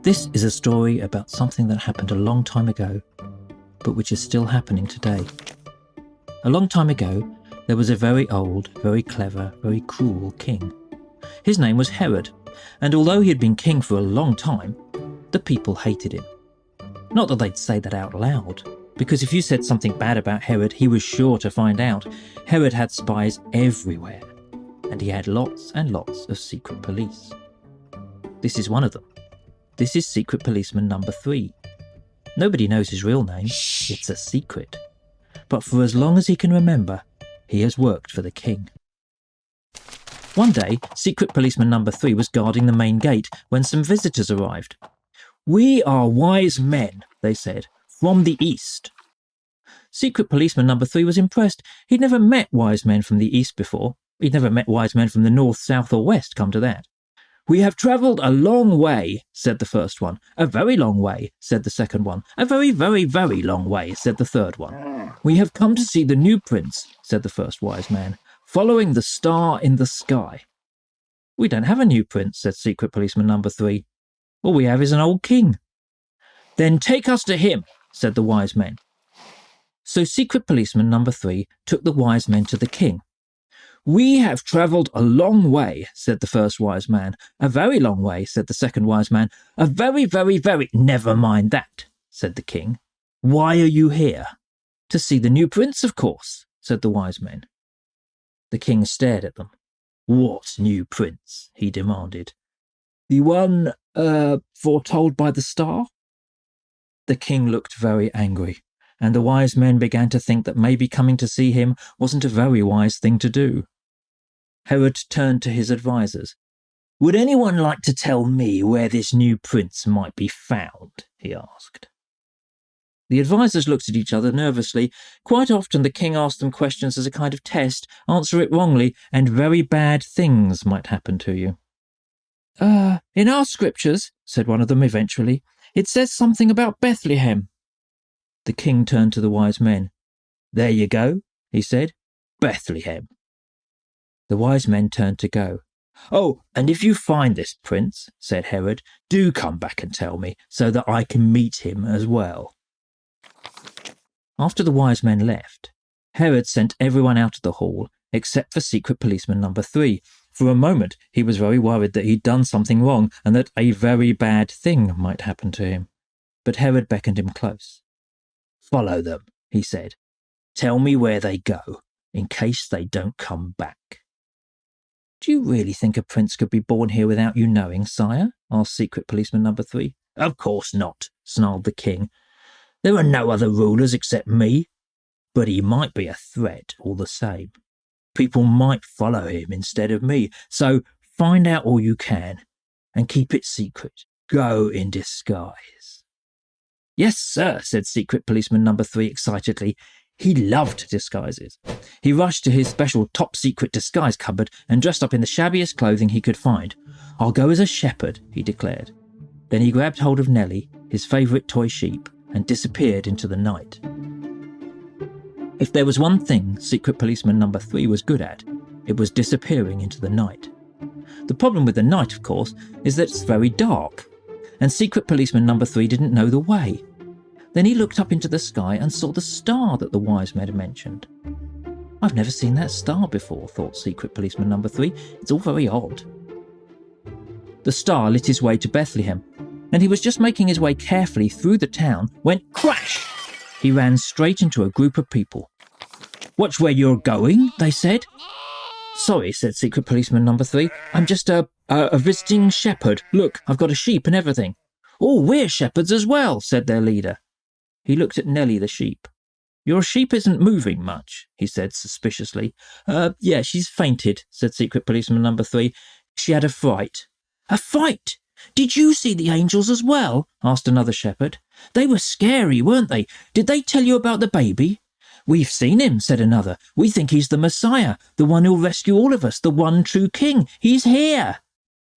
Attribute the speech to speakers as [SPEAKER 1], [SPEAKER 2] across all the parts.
[SPEAKER 1] This is a story about something that happened a long time ago, but which is still happening today. A long time ago, there was a very old, very clever, very cruel king. His name was Herod, and although he had been king for a long time, the people hated him. Not that they'd say that out loud, because if you said something bad about Herod, he was sure to find out. Herod had spies everywhere, and he had lots and lots of secret police. This is one of them. This is Secret Policeman Number 3. Nobody knows his real name. It's a secret. But for as long as he can remember, he has worked for the king. One day, Secret Policeman Number 3 was guarding the main gate when some visitors arrived. "We are wise men," they said, "from the east." Secret Policeman Number 3 was impressed. He'd never met wise men from the east before. He'd never met wise men from the north, south or west, come to that. "We have travelled a long way," said the first one. "A very long way," said the second one. "A very, very, very long way," said the third one. "We have come to see the new prince," said the first wise man, "following the star in the sky." "We don't have a new prince," said Secret Policeman Number 3. "All we have is an old king." "Then take us to him," said the wise men. So Secret Policeman Number 3 took the wise men to the king. "We have travelled a long way," said the first wise man. "A very long way," said the second wise man. "A very, very, very—" "Never mind that," said the king. "Why are you here?" "To see the new prince, of course," said the wise men. The king stared at them. "What new prince?" he demanded. "The one, foretold by the star?" The king looked very angry, and the wise men began to think that maybe coming to see him wasn't a very wise thing to do. Herod turned to his advisers. "Would anyone like to tell me where this new prince might be found?" he asked. The advisers looked at each other nervously. Quite often the king asked them questions as a kind of test. Answer it wrongly, and very bad things might happen to you. In our scriptures," said one of them eventually, "it says something about Bethlehem." The king turned to the wise men. "There you go," he said. "Bethlehem." The wise men turned to go. "Oh, and if you find this prince," said Herod, "do come back and tell me, so that I can meet him as well." After the wise men left, Herod sent everyone out of the hall except for Secret Policeman Number 3. For a moment, he was very worried that he'd done something wrong and that a very bad thing might happen to him. But Herod beckoned him close. "Follow them," he said. "Tell me where they go, in case they don't come back." "Do you really think a prince could be born here without you knowing, sire?" asked Secret Policeman Number 3. "Of course not," snarled the king. "There are no other rulers except me. But he might be a threat all the same. People might follow him instead of me. So find out all you can and keep it secret. Go in disguise." "Yes, sir," said Secret Policeman Number 3 excitedly. He loved disguises. He rushed to his special top-secret disguise cupboard and dressed up in the shabbiest clothing he could find. "I'll go as a shepherd," he declared. Then he grabbed hold of Nellie, his favourite toy sheep, and disappeared into the night. If there was one thing Secret Policeman Number 3 was good at, it was disappearing into the night. The problem with the night, of course, is that it's very dark, and Secret Policeman Number 3 didn't know the way. Then he looked up into the sky and saw the star that the wise men had mentioned. "I've never seen that star before," thought Secret Policeman Number 3. "It's all very odd." The star lit his way to Bethlehem, and he was just making his way carefully through the town when crash! He ran straight into a group of people. "Watch where you're going," they said. "Sorry," said Secret Policeman Number 3. "I'm just a visiting shepherd. Look, I've got a sheep and everything." "Oh, we're shepherds as well," said their leader. He looked at Nellie the sheep. "Your sheep isn't moving much," he said suspiciously. Yeah, she's fainted," said Secret Policeman Number 3. "She had a fright." "A fright? Did you see the angels as well?" asked another shepherd. "They were scary, weren't they? Did they tell you about the baby?" "We've seen him," said another. "We think he's the Messiah, the one who'll rescue all of us, the one true king. He's here."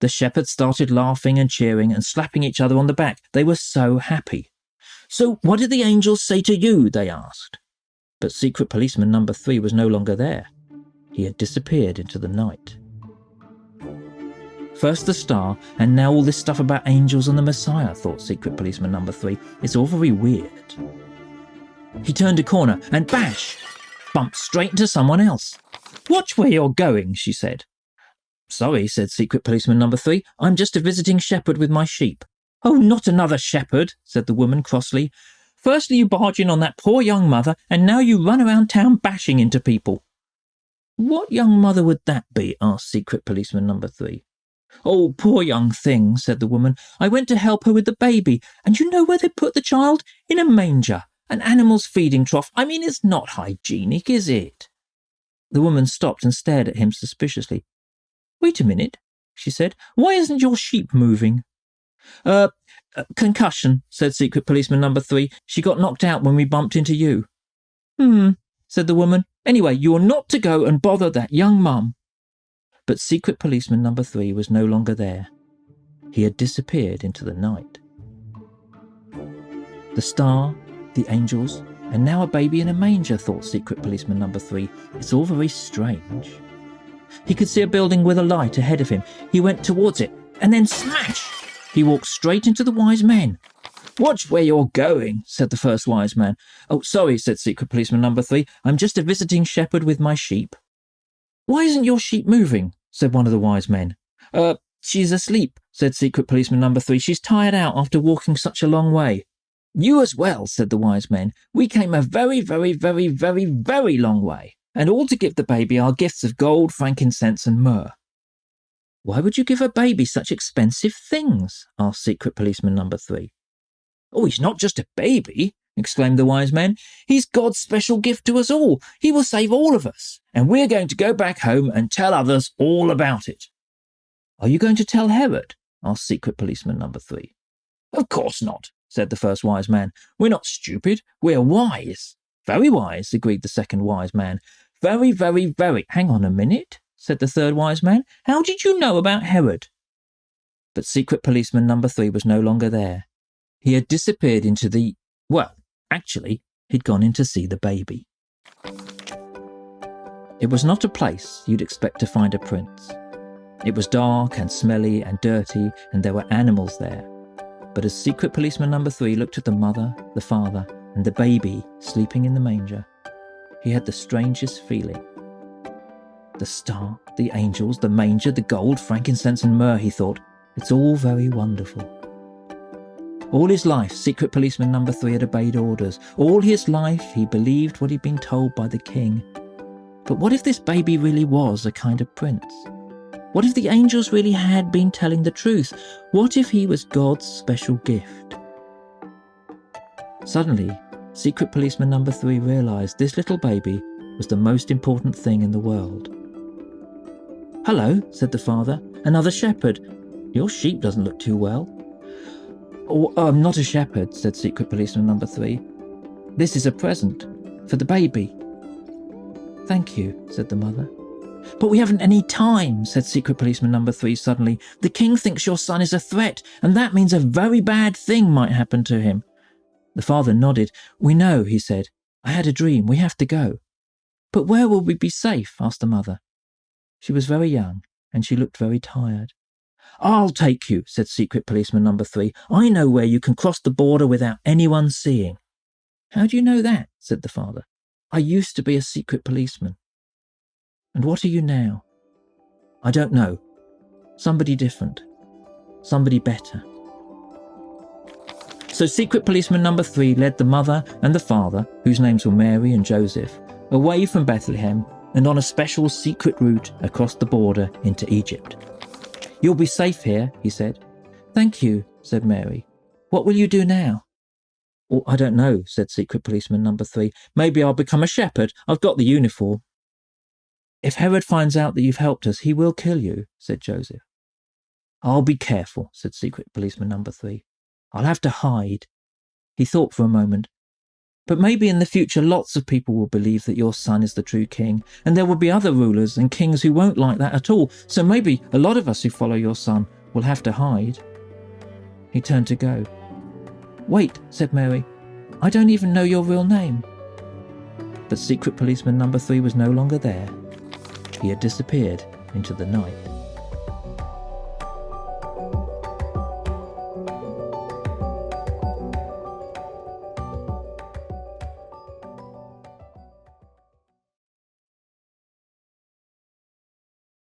[SPEAKER 1] The shepherds started laughing and cheering and slapping each other on the back. They were so happy. "So what did the angels say to you?" they asked. But Secret Policeman Number 3 was no longer there. He had disappeared into the night. First the star, and now all this stuff about angels and the Messiah, thought Secret Policeman Number 3. It's all very weird. He turned a corner and bash! Bumped straight into someone else. Watch where you're going, she said. Sorry, said Secret Policeman Number 3. I'm just a visiting shepherd with my sheep. Oh, not another shepherd, said the woman crossly. Firstly you barge in on that poor young mother, and now you run around town bashing into people. What young mother would that be? Asked Secret Policeman Number 3. Oh, poor young thing, said the woman. I went to help her with the baby, and you know where they put the child? In a manger, an animal's feeding trough. I mean, it's not hygienic, is it? The woman stopped and stared at him suspiciously. Wait a minute, she said. Why isn't your sheep moving? Concussion, said Secret Policeman Number 3. She got knocked out when we bumped into you. Said the woman. Anyway, you're not to go and bother that young mum. But Secret Policeman Number 3 was no longer there. He had disappeared into the night. The star, the angels, and now a baby in a manger, thought Secret Policeman Number 3. It's all very strange. He could see a building with a light ahead of him. He went towards it, and then smash! He walked straight into the wise men. Watch where you're going, said the first wise man. Oh, sorry, said Secret Policeman Number 3. I'm just a visiting shepherd with my sheep. Why isn't your sheep moving? Said one of the wise men. She's asleep, said Secret Policeman Number 3. She's tired out after walking such a long way. You as well, said the wise men. We came a very, very, very, very, very long way, and all to give the baby our gifts of gold, frankincense, and myrrh. Why would you give a baby such expensive things? Asked Secret Policeman Number 3. Oh, he's not just a baby, exclaimed the wise men. He's God's special gift to us all. He will save all of us, and we're going to go back home and tell others all about it. Are you going to tell Herod? Asked Secret Policeman Number 3. Of course not, said the first wise man. We're not stupid, we're wise. Very wise, agreed the second wise man. Very, very, very. Hang on a minute, said the third wise man. How did you know about Herod? But Secret Policeman Number 3 was no longer there. He had disappeared into the... Well, actually, he'd gone in to see the baby. It was not a place you'd expect to find a prince. It was dark and smelly and dirty, and there were animals there. But as Secret Policeman Number 3 looked at the mother, the father, and the baby sleeping in the manger, he had the strangest feeling. The star, the angels, the manger, the gold, frankincense and myrrh, he thought. It's all very wonderful. All his life, Secret Policeman Number 3 had obeyed orders. All his life, he believed what he'd been told by the king. But what if this baby really was a kind of prince? What if the angels really had been telling the truth? What if he was God's special gift? Suddenly, Secret Policeman Number 3 realised this little baby was the most important thing in the world. Hello, said the father. Another shepherd. Your sheep doesn't look too well. Oh, I'm not a shepherd, said Secret Policeman Number 3. This is a present for the baby. Thank you, said the mother. But we haven't any time, said Secret Policeman Number 3 suddenly. The king thinks your son is a threat, and that means a very bad thing might happen to him. The father nodded. We know, he said. I had a dream. We have to go. But where will we be safe? Asked the mother. She was very young, and she looked very tired. I'll take you, said Secret Policeman Number 3. I know where you can cross the border without anyone seeing. How do you know that? Said the father. I used to be a secret policeman. And what are you now? I don't know. Somebody different. Somebody better. So Secret Policeman Number 3 led the mother and the father, whose names were Mary and Joseph, away from Bethlehem and on a special secret route across the border into Egypt. You'll be safe here, he said. Thank you, said Mary. What will you do now? Oh, I don't know, said Secret Policeman Number 3. Maybe I'll become a shepherd. I've got the uniform. If Herod finds out that you've helped us, he will kill you, said Joseph. I'll be careful, said Secret Policeman Number 3. I'll have to hide. He thought for a moment. But maybe in the future lots of people will believe that your son is the true king, and there will be other rulers and kings who won't like that at all, so maybe a lot of us who follow your son will have to hide. He turned to go. Wait, said Mary. I don't even know your real name. But Secret Policeman Number 3 was no longer there. He had disappeared into the night.